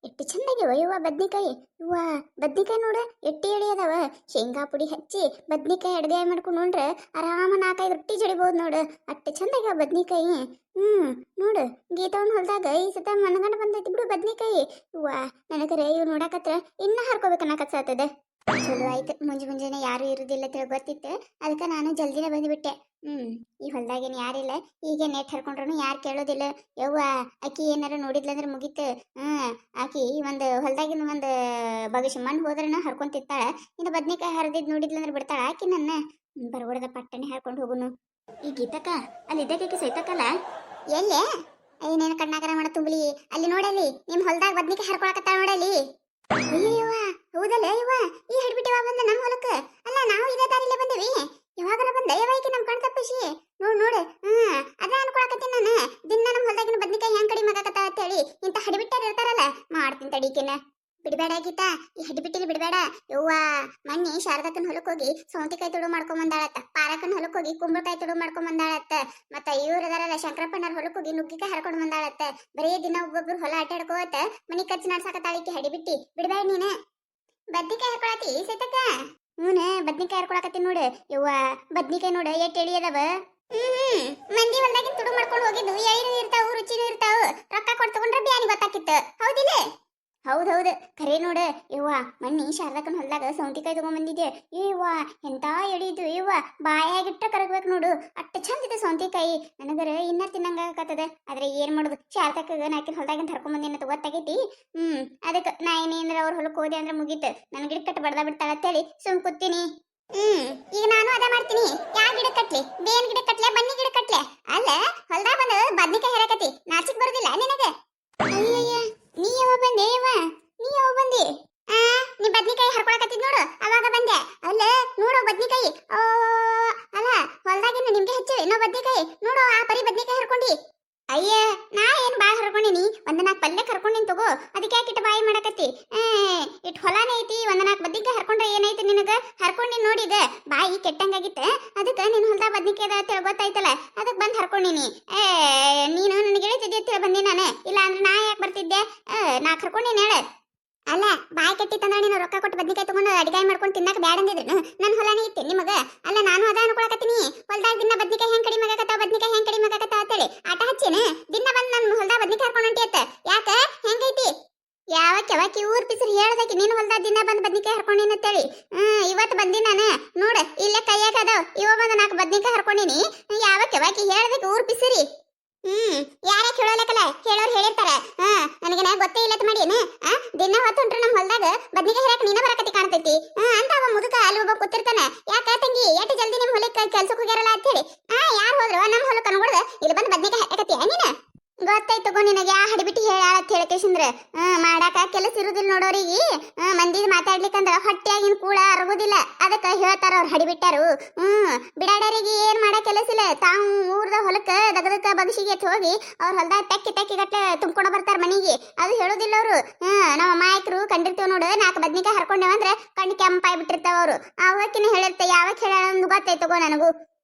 ಎಷ್ಟು ಚಂದಾಗ್ಯವ ಇವ ಬದ್ನಿಕಾಯಿ. ಇವ ಬದ್ನಿಕಾಯಿ ನೋಡ ಎಟ್ಟಿ ಎಳಿ ಅದಾವ. ಶೇಂಗಾ ಪುಡಿ ಹಚ್ಚಿ ಬದ್ನಿಕಾಯಿ ಅಡ್ಗಾಯಿ ಮಾಡ್ಕೊಂಡು ನೋಡ್ರೆ ಆರಾಮ 4-5 ರೊಟ್ಟಿ ಜಡಿಬೋದು ನೋಡು. ಅಷ್ಟು ಚಂದಾಗ್ಯವ ಬದ್ನಿಕಾಯಿ. ನೋಡು ಗೀತವನ್ ಹೊಲ್ದಾಗ ಈ ಸತ ಮನಗಂಡ ಬಂದೈತಿ ಬಿಡು ಬದ್ನಿಕಾಯಿ. ಇವ ನನಗರೆ ಇವ್ ನೋಡಾಕತ್ರ ಇನ್ನ ಹರ್ಕೋಬೇಕು ಅನ್ನಕತ್ಸಾತದ. ಚಲೋ ಆಯ್ತು, ಮುಂಜಾನೆ ಯಾರು ಇರುದಿಲ್ಲ ತಿಳಿ ಗೊತ್ತಿತ್ತು, ಅದಕ್ಕೆ ನಾನು ಜಲ್ದಿನೇ ಬಂದ್ಬಿಟ್ಟೆ. ಈ ಹೊಲ್ದಾಗೇನು ಯಾರಿಲ್ಲ, ಈಗ ನೆಟ್ ಹರ್ಕೊಂಡ್ರು ಯಾರು ಕೇಳೋದಿಲ್ಲ. ಯವ್ವ ಆಕಿ ಏನಾರ ನೋಡಿದ್ಲಂದ್ರೆ ಮುಗೀತು. ಆಕಿ ಒಂದು ಹೊಲ್ದಾಗಿನ ಒಂದು ಬಗಸಿ ಮಣ್ಣು ಹೋದ್ರನ ಹರ್ಕೊಂತಿರ್ತಾಳ. ಇನ್ನು ಬದ್ನಿಕಾಯಿ ಹರಿದಿದ್ ನೋಡಿದ್ಲಂದ್ರೆ ಬಿಡ್ತಾಳ ಆಕಿ ನನ್ನ. ಬರಬಡದ ಪಟ್ಟನೆ ಹರ್ಕೊಂಡು ಹೋಗುನು. ಈ ಗೀತಕ್ಕ ಅಲ್ಲಿ ಇದ್ದಕ್ಕೆ ಸೈತಕ್ಕಲ್ಲ ಎಲ್ಲೇ ಏನೇನು ಕಣ್ಣಾಕರ ಮಾಡ ತುಂಬಲಿ. ಅಲ್ಲಿ ನೋಡಲಿ ನಿಮ್ ಹೊಲ್ದಾಗ ಬದ್ನಿಕಾಯಿ ಹರ್ಕೊಳಕತ್ತಾಳ ನೋಡಲಿ. ಅಯ್ಯವ್ವ ಹೌದಲ್ಲ ಇವ ಈ ಹಿಡ್ಬಿಟ್ಟಿವ ಬಂದ ನಮ್ಮ ಹೊಲಕ್ಕ. ಅಲ್ಲ ನಾವು ಇದೇ ದಾರಿಲೇ ಬಂದೇವಿ. ಯಾವಾಗನ ಬಂದ ಯಾವಾಕಿ ನಮ್ ಕಣ್ ತಪ್ಪಿಸಿ ನೋಡು. ಅದ ಅನ್ಕೊಳಕತ್ತೀನಿ ನಾನು. ದಿನ ನಮ್ಮ ಹೊಲ್ದಾಗಿನ ಬದ್ನಿಕಾಯಿ ಹೆಂಗ್ ಕಡಿಮೆ ಆಗಾಕತ್ತ ಅಂತ ಹೇಳಿ ಇಂತ ಹಡಿಬಿಟ್ಟಾರ ಇರ್ತಾರಲ್ಲ. ಮಾಡ್ತೀನಿ ತಡೀಕಿನ. ಬಿಡಬೇಡ ಗೀತಾ, ಈ ಹಡಿಬಿಟ್ಟಿಲಿ ಬಿಡಬೇಡ. ಯವ್ವ ಮಣ್ಣಿ ಶಾರದಕ್ಕನ ಹೊಲಕ್ಕೆ ಹೋಗಿ ಸೌಂತಿಕಾಯಿ ತುಡು ಮಾಡ್ಕೊಂಡ್ ಬಂದಾಳತ್ತ. ಪಾರಕನ ಹೊಲಕ್ಕೆ ಹೋಗಿ ಕುಂಬಳಕಾಯಿ ತುಡು ಮಾಡ್ಕೊಂಡ್ ಬಂದಾಳತ್ತ. ಮತ್ತ ಇವ್ರ ಅದಾರಲ್ಲ ಶಂಕರಪ್ಪಣ್ಣರ ಹೊಲಕ್ಕೆ ಹೋಗಿ ನುಗ್ಗಿಕಾಯಿ ಹರ್ಕೊಂಡ್ ಬಂದಾಳತ್ತ. ಬರೀ ದಿನ ಒಬ್ಬೊಬ್ರು ಹೊಲ ಆಟಾಡ್ಕೋತ ಮನಿ ಕಚ್ಚ ನಡ್ಸಾಕತ್ತಾಳಿಕೆ ಹಡಿಬಿಟ್ಟಿ. ಬಿಡಬೇಡ ನೀನು. ಬದ್ನಿಕಾಯಿ ಹರ್ಕೊಳತಿ ಸೈತಕ್ಕ. ಬದ್ನಿಕಾಯಿ ಹರ್ಕೊಳಕತ್ತೀನಿ ನೋಡು. ಯವ್ವ ಬದ್ನಿಕಾಯಿ ನೋಡು ಎಟ್ ಎಳಿ ಅದಾವ. ಮಂದಿ ಹೊಲ್ದಾಗಿನ ತುಡು ಮಾಡ್ಕೊಂಡು ಹೋಗಿದ್ದು ಎಳಿನೂ ಇರ್ತಾವು ರುಚಿನೂ ಇರ್ತಾವು. ರೊಕ್ಕ ಕೊಟ್ಟು ತಗೊಂಡ್ರೆ ಬ್ಯಾನಿ ಗೊತ್ತಾಕಿತ್ತು. ಹೌದಿಲ್ಲ? ಹೌದೌದು ಖರೆ ನೋಡ. ಯವ್ವ ಮಣ್ಣಿ ಶಾರದಕ್ಕನ ಹೊಲ್ದಾಗ ಸೌಂತಿಕಾಯಿ ತಗೊಂಡ್ಬಂದಿದ್ದೆ. ಏವ್ವ ಎಂತ ಎಳಿದು ಯವ್ವ, ಬಾಯಾಗಿಟ್ಟ ಕರಗ್ಬೇಕು ನೋಡು. ಅಷ್ಟು ಚಂದ ಇದೆ ಸೌಂತಿಕಾಯಿ. ನನಗರ ಇನ್ನ ತಿನ್ನಂಗಾಗತ್ತದ. ಆದ್ರೆ ಏನ್ ಮಾಡುದು, ಶಾರದಕ್ಕ ನಾಕಿನ ಹೊಲ್ದಾಗಿಂದ ಹರ್ಕೊಂಬಂದಿನ ಗೊತ್ತಾಗೈತಿ. ಅದಕ್ಕೆ ನಾ ಏನೇಂದ್ರ ಅವ್ರ ಹೊಲಕ್ಕೆ ಹೋದೆ ಅಂದ್ರೆ ಮುಗೀತು. ನನ್ ಗಿಡ ಕಟ್ಟು ಬಡ್ದ ಬಿಡ್ತಾಳ ಅಂತೇಳಿ ಸುಮ್ ಕೂತೀನಿ. ಈಗ ನಾನು ಅದ ಮಾಡ್ತೀನಿ. ಯಾ ಗಿಡ ಕಟ್ಲಿ? ಬೇನ್ ಗಿಡ ಕಟ್ಲೆ ಬನ್ನಿ ಗಿಡ ಕಟ್ಲೆ? ಅಲ್ಲ ಹೊಲ್ದಾಗ ಬಂದು ಬದ್ನಿಕಾಯಿ ಹರಕತಿ ನಾಚಿಕ್ ಬರುದಿಲ್ಲ ನಿನಗೆ? ಅಯ್ಯಯ್ಯ ನೀ ಯಾವ ಬಂದೆ ಯವ್ವ? ನೀ ಯಾವ ಬಂದಿ? ನೀ ಬದ್ನಿಕಾಯಿ ಹರ್ಕೊಳಕತ್ತಿದ್ ನೋಡು ಅವಾಗ ಬಂದೆ. ಅಲ್ಲ ನೋಡು ಬದ್ನಿಕಾಯಿ. ಅಲ್ಲ ಹೊಲ್ದಾಗಿನ ನಿಮ್ಗೆ ಹಚ್ಚಿವಿ ನೋ ಬದ್ನಿಕಾಯಿ. ನೋಡು ಆ ಪರಿ ಬದ್ನಿಕಾಯಿ ಹರ್ಕೊಂಡಿ. ಅಯ್ಯ ನಾ ಏನ್ ಬಾಳ್ ಹರ್ಕೊಂಡಿನಿ, 1-4 ಪಲ್ಲೆ ಹರ್ಕೊಂಡಿನ್ ತಗೋ. ಅದಕ್ಕೆ ಯಾಕೆ ಇಟ್ಟು ಬಾಯಿ ಮಾಡಕತ್ತಿ? ಇಟ್ ಹೊಲಾನೇ ಐತಿ, 1-4 ಬದ್ನಿಕಾಯಿ ಹರ್ಕೊಂಡ್ರೆ ಏನೈತಿ ನಿನಗ? ಹರ್ಕೊಂಡಿನ್ ನೋಡಿಗ ಬಾಯಿ ಕೆಟ್ಟಂಗಾಗಿತ್ತ. ಅದಕ್ಕೆ ನಿನ್ ಹೊಲ್ದಾಗ ಬದ್ನಿಕಾಯಿ ಅದ ಅಂತ ಗೊತ್ತಾಯ್ತಲ್ಲ, ಅದಕ್ಕೆ ಬಂದ್ ಹರ್ಕೊಂಡಿನಿ. ನೀನು ನನಗೆ ಹೇಳ್ತಿದ್ದೆ ಅಂತ ಬಂದಿ ನಾನು. ಇಲ್ಲ ಅಂದ್ರೆ ನಾ ಯಾಕೆ ಬರ್ತಿದ್ದೆ? ನಾ ಹರ್ಕೊಂಡಿನಿ ಹೇಳ. ಅಲ್ಲ ಬಾಯಿ ಕೆಟ್ಟಿತ್ತಂದ್ರೆ ನೀನು ರೊಕ್ಕ ಕೊಟ್ಟು ಬದ್ನಿಕಾಯಿ ತಗೊಂಡು ಅಡಿಗಾಯಿ ಮಾಡ್ಕೊಂಡು ತಿನ್ನಕ ಬ್ಯಾಡ ಅಂದಿದ್ರು. ನನ್ನ ಹೊಲನೇ ಇತ್ತು ನಿಮಗ. ಅಲ್ಲ ನಾನು ಅದ ಅನ್ಕೊಳಕತ್ತೀನಿ. ಹೊಲ್ದಾಗ ದಿನ ಬದ್ನಿಕಾಯಿ ಹೆಂಗ್ ಕಡಿಮೆ ಆಗಕತ್ತಾವ ಬದ್ನಿಕಾಯಿ ಹೆಂಗ್ ಕಡಿಮೆ ಆಗಕತ್ತಾವ ಅಂತೇಳಿ ಆಟ ಹಚ್ಚಿನ ದಿನ ಬಂದ್ ನನ್ನ ಹೊಲ್ದಾಗ ಬದ್ನಿಕಾಯಿ ಹರ್ಕೊಂಡು ಹೊಂಟಿ ಅತ್ತ. ಯಾಕ ಹೆಂಗೈತಿ? ಯಾವಕ್ಕೆ ಊರ್ ಪಿಸರು ಹೇಳ್ದಕ್ಕೆ ನೀನು ಹೊಲ್ದಾಗ ದಿನ ಬಂದ್ ಬದ್ನಿಕಾಯಿ ಹರ್ಕೊಂಡಿನ ಅಂತೇಳಿ. ಇವತ್ತು ಬಂದಿ ನಾನು ನೋಡ ಇಲ್ಲೇ ಕೈಯಾಕ ಅದಾವ. ಇವ ಬಂದು 4 ಬದ್ನಿಕಾಯಿ ಹರ್ಕೊಂಡಿನಿ. ಯಾವಕ್ಕೆ ಹೇಳ್ದಕ್ಕೆ ಊರ್ ಪಿಸರಿ. ಯಾರಕ್ಕೆ ಹೇಳೋಲಕ್ಕಲ್ಲ, ಹೇಳೋರು ಹೇಳಿರ್ತಾರ. ನನಗೆ ಗೊತ್ತೇ ಇಲ್ಲ ಮಾಡೀನಿ. ದಿನ ಹೊತ್ತುಂಟ್ರು ನಮ್ಮ ಹೊಲ್ದಾಗ ಬದ್ನಿಕಾಯಿ ಹರಕ್ ನೀನ ಬರಕತಿ ಕಾಣ್ತೈತಿ ಅಂತ ಅವ ಮುದುಕ ಅಲ್ಲಿ ಒಬ್ಬ ಕೂತಿರ್ತಾನ. ಯಾಕ ತಂಗಿ ಎಷ್ಟು ಜಲ್ದಿ ನಿಮ್ ಹೊಲಕ್ಕೆ ಕೆಲ್ಸಕ್ಕೆ ಹೋಗ್ಯಾರಲ್ಲ ಅಂತ ಹೇಳಿ. ಯಾರು ಹೋದ್ರು ನಮ್ಮ ಹೊಲಕ್ಕೆ ಅನ್ಕೊಳ್ದ ಇಲ್ಲಿ ಬಂದು ಬದ್ನಿಕಾಯಿ ಹರಕತ್ತೀಯ ನೀನ? ಗೊತ್ತಾಯ್ತು ತಗೋ ನಿನಗೆ. ಆ ಹಡಿಬಿಟ್ಟು ಹೇಳಾಳತ್ ಹೇಳಕೇಶಂದ್ರ ಮಾಡಾಕ ಕೆಲಸ ಇರುದಿಲ್ಲ ನೋಡೋರಿಗೆ. ಮಂದಿ ಮಾತಾಡ್ಲಿಕ್ಕಂದ್ರ ಹೊಟ್ಟೆಯಾಗಿನ ಕೂಡ ಅರಗುದಿಲ್ಲ. ಅದಕ್ಕ ಹೇಳ್ತಾರ ಅವ್ರು ಹಡಿಬಿಟ್ಟಾರು. ಬಿಡಾಡರಿಗೆ ಏನ್ ಮಾಡಾ ಕೆಲಸ ಇಲ್ಲ. ತಾವು ಊರ್ದ ಹೊಲಕ್ಕ ದಗದಕ್ಕ ಬಗಸಿಗೆ ಹೋಗಿ ಅವ್ರ ಹೊಲ್ದಾಗ ತೆಕ್ಕಿ ಗಟ್ಲೆ ತುಂಬ್ಕೊಂಡ ಬರ್ತಾರ ಮನಿಗೆ. ಅದು ಹೇಳುದಿಲ್ಲ ಅವ್ರು. ನಮ್ಮ ಮಾಯಕರು ಕಂಡಿರ್ತೇವ್ ನೋಡು, 4 ಬದ್ನಿಕಾಯಿ ಹರ್ಕೊಂಡೇವ ಅಂದ್ರೆ ಕಣ್ಣು ಕೆಂಪಾಯಿ ಬಿಟ್ಟಿರ್ತಾವ ಅವ್ರು. ಅವಕ್ಕಿನ ಹೇಳಿರ್ತೆ. ಯಾವಾಗ ಹೇಳ ಗೊತ್ತಾಯ್ತು ತಗೋ ನನಗೂ.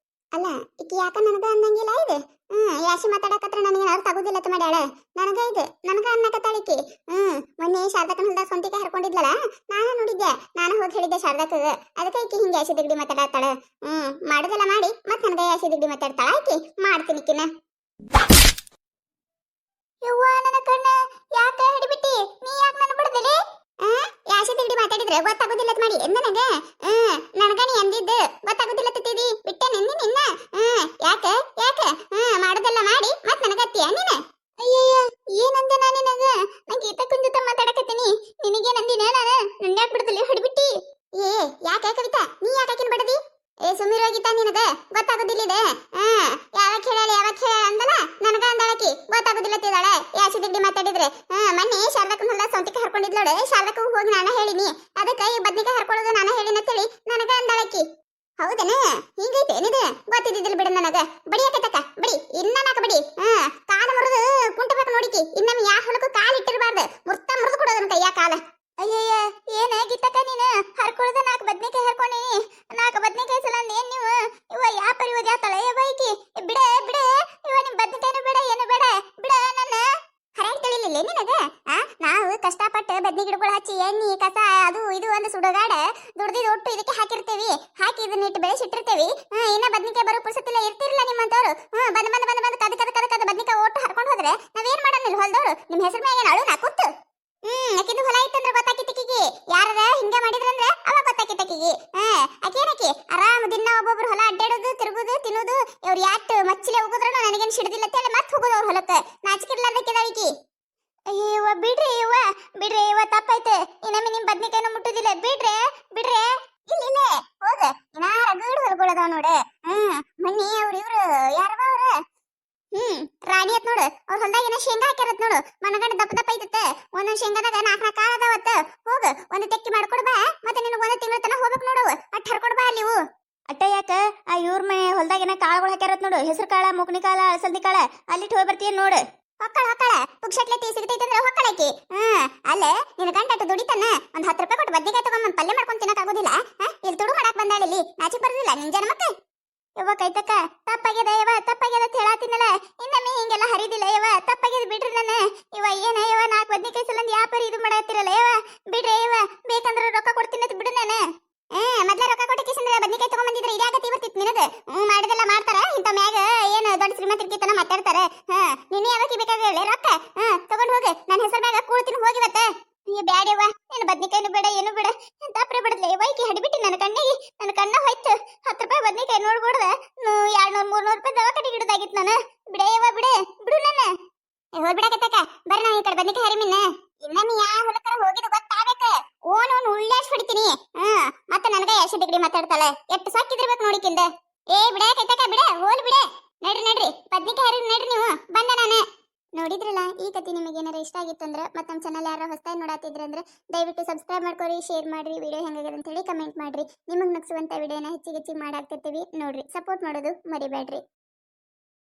ಅಲ್ಲ ಈಕಿ ಯಾಕ ನನಗ ಅನ್ನಂಗಿಲ್ಲ ಇದು? ಯಾಸಿ ಮಾತಾಡಕತ್ರ ನನಗೆ ಅರ್ಥ ಆಗುದಿಲ್ಲ ಮಾಡ್ಯಾಳ. ನನಗ ಅನ್ನಕತ್ತಾಳಿಕಿ. ಮೊನ್ನೆ ಶಾರದಕ್ಕನ ಹೊಲ್ದಾಗ ಸೊಂತಿಕಾಯಿ ಹರ್ಕೊಂಡಿದ್ಲಲ್ಲ, ನಾನು ನೋಡಿದ್ದೆ. ನಾನು ಹೋಗಿ ಹೇಳಿದ್ದೆ ಶಾರದಕ್ಕ. ಅದಕ್ಕೆ ಈಕಿ ಹಿಂಗೆ ಯಾಸಿ ದಿಗ್ಡಿ ಮಾತಾಡತ್ತಾಳ. ಮಾಡುದೆಲ್ಲ ಮಾಡಿ ಮತ್ ನನಗ ಯಾಸಿ ದಿಗ್ಡಿ ಮಾತಾಡ್ತಾಳ ಆಕಿ. ಮಾಡ್ತೀನಿ ಈಕಿನ. ಯವ್ವ ನನ್ನ ಕಣ್ಣ ಯಾಕ ಹಿಡಿಬಿಟ್ಟಿ? ನೀ ಯಾಕೆ ನನ್ನ ಬಿಡದಿಲ್ಲ? ಯಾಸಿ ದಿಗ್ಡಿ ಮಾತಾಡಿದ್ರೆ ಗೊತ್ತಾಗುದಿಲ್ಲ ಮಾಡಿ ನನಗ. ನನಗ ನೀ ಅಂದಿದ್ದು ಗೊತ್ತಾಗುದಿಲ್ಲ ತಿದ್ದಿ ಬಿಟ್ಟೆ ನಿನ್ನ ನಿನ್ನ. ಯಾಕೆ ಮಾಡುದೆಲ್ಲ ಮಾಡಿ ಮತ್ ನನಗತ್ತೀಯ ನೀನ? ಅಯ್ಯಯ್ಯ ಏನಂದೆ ನಾನು ನಿನಗ? ನಂಗೆ ಗೀತಕ್ಕನ ಜೊತೆ ಮಾತಾಡಕತ್ತೀನಿ. ನಿನಗೇನಂದಿನ ನಾನು? ನನ್ನ ಯಾಕೆ ಬಿಡದಿಲ್ಲ ಹಿಡಿಬಿಟ್ಟಿ? ಯಾಕೆ ಕವಿತಾ ನೀ ಯಾಕಿನ ಬಡದಿ? ಸುಮ್ಮಿರೋ ಗೀತಾ ನಿನಗ ಗೊತ್ತಾಗುದಿಲ್ಲ ಇದೆ. ಯಾವಾಗ ಹೇಳಲ್ಲ ಅಂದಲ್ಲ ನನಗ ಅಂದಾಳಕಿ ಗೊತ್ತಾಗುದಿಲ್ಲ ತಿದಾಳೆ. ಯಾಸಿ ದಿಗ್ಡಿ ಮಾತಾಡಿದ್ರೆ. ಮೊನ್ನೆ ಶಾರದಕ್ಕನ ಹೊಲ್ದಾಗ ಸೌಂತಿಕಾಯಿ ಹರ್ಕೊಂಡಿದ್ಲೋಡೆ. ಶಾರದಕ್ಕ ಹೋಗಿ ನಾನು ಹೇಳಿನಿ. ಅದಕ್ಕೆ ಈ ಬದ್ನಿಕಾಯಿ ಹರ್ಕೊಳ್ಳೋದು ನಾನು ಹೇಳಿನ ಅಂತೇಳಿ ನನಗ ಅಂದಾಳಕಿ. ಹೌದನ? ಹಿಂಗೈತೆ ಏನಿದೆ? ಗೊತ್ತಿದ್ದಿಲ್ಲ ಬಿಡ ನನಗ. ಬಡಿಯಕತ್ತಕ್ಕ ಬಡಿ ಇನ್ನ 4 ಬಡಿ. ಕಾಲ ಮುರಿದು ಕುಂಟಬೇಕು ನೋಡಿಕಿ. ಇನ್ನೊಮ್ಮೆ ಯಾ ಹೊಲಕ್ಕೂ ಕಾಲು ಇಟ್ಟಿರಬಾರ್ದು. ಮುರಿದು ಕೊಡೋದನ್ನ ಕೈಯ ಕಾಲ. ಅಯ್ಯಯ್ಯ ಏನ ಗೀತಕ್ಕ ನೀನು ಹರ್ಕೊಳ್ಳೋದ 4 ಬದ್ನಿಕಾಯಿ ಹರ್ಕೊಂಡಿ. 4 ಬದ್ನಿಕಾಯಿ ಸಲ ಏನ್ ನೀವು ಇವ ಯಾ ಪರಿವದ ತಳೆ ಬೈಕಿ ಬಿಡ ಇವ ನಿಮ್ ಬದ್ನಿಕಾಯಿನೂ ಬೇಡ ಏನು ಬೇಡ ಬಿಡ ನನ್ನ ಹರಕ್ ತಿಳಿಲಿಲ್ಲ ನಿನಗ. ನಾವು ಕಷ್ಟಪಟ್ಟು ಬದ್ನಿ ಗಿಡಗಳು ಹಚ್ಚಿ ಎಣ್ಣಿ ಕಸ ಅದು ಇದು ಒಂದು ಸುಡಗಾಡ ದುಡ್ದಿದ್ ಒಟ್ಟು ಇದಕ್ಕೆ ಹಾಕಿರ್ತೀವಿ. ಹಾಕಿ ಇದನ್ನ ಇಟ್ಟು ಬೆಳೆಸಿಟ್ಟಿರ್ತೀವಿ. ಇನ್ನ ಬದ್ನಿಕಾಯಿ ಬರೋ ಪುರ್ಸತ್ತಿಲ್ಲ ಇರ್ತಿರ್ಲಿಲ್ಲ ನಿಮ್ಮಂತವ್ರು. ಬಂದ್ ಬಂದ್ ಬಂದ್ ಬಂದ್ ಕದ ಬದ್ನಿಕಾಯಿ ಒಟ್ಟು ಹರ್ಕೊಂಡು ಹೋದ್ರೆ ನಾವೇನ್ ಮಾಡೋಣ ಹೊಲ್ದವ್ರು? ನಿಮ್ ಹೆಸರು ಮ್ಯಾಗ ಏನು ಅಳು ನಾ ಕೂತು? ಆಕಿದು ಹೊಲ ಇತ್ತಂದ್ರೆ ಗೊತ್ತಾಕಿತ್ತು ಆಕಿಗೆ. ಯಾರ ಹಿಂಗೆ ಮಾಡಿದ್ರಂದ್ರೆ ಅವಾಗ ಗೊತ್ತಾಕಿತ್ತು ಆಕಿಗೆ. ಆಕೇನಕಿ ಆರಾಮ್ ದಿನ ಒಬ್ಬೊಬ್ರು ಹೊಲ ಅಡ್ಡಾಡೋದು ತಿರುಗುದು ತಿನ್ನೋದು. ಇವ್ರು ಯಾಟ್ ಮಚ್ಚಿಲೆ ಹೋಗುದ್ರೂ ನನಗೇನು ಸಿಡಿದಿಲ್ಲ ಅಂತೇಳಿ ಮತ್ತೆ ಹೋಗೋದು ಅವ್ರ ಹೊಲಕ್ಕೆ. ನಾಚಿಕಿರ್ಲಾರ್ದಕ್ಕಿದಾವಿಕಿ. ಅಯ್ಯವ್ವ ಬಿಡ್ರಿ ಇವ ತಪ್ಪಾಯ್ತು. ಇನ್ನೊಮ್ಮೆ ನಿಮ್ ಬದ್ನಿಕಾಯಿನ ಮುಟ್ಟುದಿಲ್ಲ. ಬಿಡ್ರೆ ಇಲ್ಲ ಹೋಗ. ಇನ್ನ ರಗಡ್ ಹೊಲ್ಗೊಳದಾವ ನೋಡ. ಮನ್ನಿ ಇವ್ರು ಯಾರವ ಅವ್ರ ರಾಣಿ ಅತ್ ನೋಡು. ಅವ್ರ ಹೊಲ್ದಾಗ ಏನೋ ಶೇಂಗಾ ಹಾಕ್ಯಾರತ್ ನೋಡು. ಮನಗಂಡ ದಪ್ಪ ಐತತ್ತೆ. ಒಂದೊಂದ್ ಶೇಂಗಾದಾಗ 4 ಕಾಳ ಅದಾವತ್ತ. ಹೋಗ ಒಂದು ತೆಕ್ಕಿ ಮಾಡ್ಕೊಡ್ ಬಾ. ಮತ್ತೆ ನಿನಗೆ 1 ತಿಂಗಳ ತನ ಹೋಗ್ಬೇಕು ನೋಡು. ಅಟ್ ಹರ್ಕೊಡ್ ಬಾ ಅಲ್ಲಿ. ಅಟ್ಟ ಯಾಕ ಆ ಇವ್ರ ಮನೆ ಹೊಲ್ದಾಗ ಏನ ಕಾಳುಗಳು ಹಾಕ್ಯಾರತ್ ನೋಡು. ಹೆಸರು ಕಾಳ, ಮುಕ್ನಿ ಕಾಳ, ಅಳಸಂದಿ ಕಾಳ. ಅಲ್ಲಿಟ್ಟು ಹೋಗಿ ಬರ್ತೀಯ ನೋಡು. ಹೊಕ್ಕಳ ಪುಕ್ಷಟ್ಲೆ ಸಿಗತೈತಂದ್ರೆ ಹೊಕ್ಕಳಕಿ. ಅಲ್ಲೇ ನಿನ್ನ ಗಂಡ ಅಟ್ಟು ದುಡಿತಾನ. ಒಂದ್ 10 ರೂಪಾಯಿ ಕೊಟ್ಟು ಬದ್ನಿಕಾಯಿ ತಗೊಂಡ್ ಪಲ್ಯ ಮಾಡ್ಕೊಂಡ್ ತಿನ್ನಕ್ ಆಗೋದಿಲ್ಲ. ಇಲ್ಲಿ ತುಡು ಮಾಡಕ್ ಬಂದಾಳಿಲ್ಲಿ. ನಾಚಿಕ್ ಬರೋದಿಲ್ಲ ನಿನ್ ಜನ್ಮಕ್ಕೆ? ಯವ್ವ ಕೈತಕ್ಕ ತಪ್ಪಾಗ್ಯದ ಅಂತ ಹೇಳಾತಿನಲ್ಲ. ಇನ್ನೊಮ್ಮೆ ಹಿಂಗೆಲ್ಲ ಹರಿದಿಲ್ಲ ಯವ್ವ. ತಪ್ಪಾಗ್ಯದ ಬಿಡ್ರಿ ನನ್ನ. ಏನ 4 ಬದ್ನಿಕಾಯಿ ಸಲಂದ್ ಯಾಪರಿ ಇದು ಮಾಡತ್ತಿರಲ್ಲ ಬಿಡ್ರಿ ಬೇಕಂದ್ರೆ ರೊಕ್ಕ ಕೊಡ್ತೀನಿ ಅಂತ ಬಿಡು ನಾನು. ಮೊದ್ಲ ರೊಕ್ಕ ಕೊಟ್ಟಿಕೇಸಂದ್ರೆ ಬದ್ನಿಕಾಯಿ ತಗೊಂಡ್ ಬಂದಿದ್ರೆ ಇದಾಗತಿ ಬರ್ತಿತ್ತು ನಿನದು. ಮಾಡಿದೆಲ್ಲ ಮಾಡ್ತಾರ ಇಂಥ ಮ್ಯಾಗ ಏನು ದೊಡ್ಡ ಶ್ರೀಮಂತರ್ಕಿತನ ಮಾತಾಡ್ತಾರೆ. ನೀನು ಯಾವಾಗ ಬೇಕಾಗಲ್ಲ ರೊಕ್ಕ. ತಗೊಂಡ್ ಹೋಗ. ನನ್ನ ಹೆಸರು ಮ್ಯಾಗ ಕೂಳ್ತೀನಿ ಹೋಗಿವತ್ತ. ಬ್ಯಾಡವ್ವ ಏನು ಬದ್ನಿಕಾಯಿನು ಬೇಡ ಏನು ಬೇಡ. ತಾಪ್ರೆ ಬಿಡದ್ಲೆ ವೈಕಿ ಹಡಿಬಿಟ್ಟು ನನ್ನ ಕಣ್ಣಿಗೆ. ನನ್ನ ಕಣ್ಣ ಹೋಯ್ತು. 10 ರೂಪಾಯಿ ಬದ್ನಿಕಾಯಿ ನೋಡ್ಬಿಡ್ದ 200-300 ರೂಪಾಯಿ ದವಾಖಾನೆ ಗಿಡದಾಗಿತ್ತು ನಾನು. ಬಿಡು ನನ್ನ. ಹೋಗ್ಬಿಡಕತ್ತಕ್ಕ ಬರ್ರಿ ನಾನು ಈ ಕಡೆ ಬದ್ನಿಕಾಯಿ ಹರಿಮಿನ್ನ. ಇನ್ನೊಮ್ಮೆ ಯಾವ ಹೊಲಕರ ಹೋಗಿದ್ದು ಗೊತ್ತಾಗಬೇಕ. ಓನ್ ಉಳ್ಳಾಶ್ ಹೊಡಿತೀನಿ. ಮತ್ತೆ ನನಗ ಯಾಶಿ ಡಿಗ್ರಿ ಮಾತಾಡ್ತಾಳೆ. ಎಷ್ಟು ಸಾಕಿದಿರ್ಬೇಕು ನೋಡಿಕಿಂದ. ಬಿಡ ಕೈತಕ್ಕ ಹೋಲ್ ಬಿಡೆ. ನಡ್ರಿ ಬದ್ನಿಕಾಯಿ ಹರಿ ನಡ್ರಿ ನೀವು. ಬಂದ ನಾನು. ನೋಡಿದ್ರಲ್ಲ ಈ ಕತೆ ನಿಮಗೆ ಏನಾರ ಇಷ್ಟ ಆಗಿತ್ತು ಅಂದ್ರೆ ಮತ್ತೆ ನಮ್ಮ ಚಾನಲ್ ಯಾರು ಹೊಸದಾಗಿ ನೋಡಾತಿದ್ರೆ ಅಂದ್ರೆ ದಯವಿಟ್ಟು ಸಬ್ಸ್ಕ್ರೈಬ್ ಮಾಡ್ಕೊರಿ, ಶೇರ್ ಮಾಡ್ರಿ, ವಿಡಿಯೋ ಹೆಂಗಾಗಿದೆ ಅಂತ ಹೇಳಿ ಕಮೆಂಟ್ ಮಾಡ್ರಿ. ನಿಮಗೆ ನಗಿಸುವಂತ ವಿಡಿಯೋನ ಹೆಚ್ಚಿಗೆ ಮಾಡಾಕ್ತಿರ್ತೀವಿ ನೋಡ್ರಿ. ಸಪೋರ್ಟ್ ಮಾಡೋದು ಮರಿಬೇಡ್ರಿ.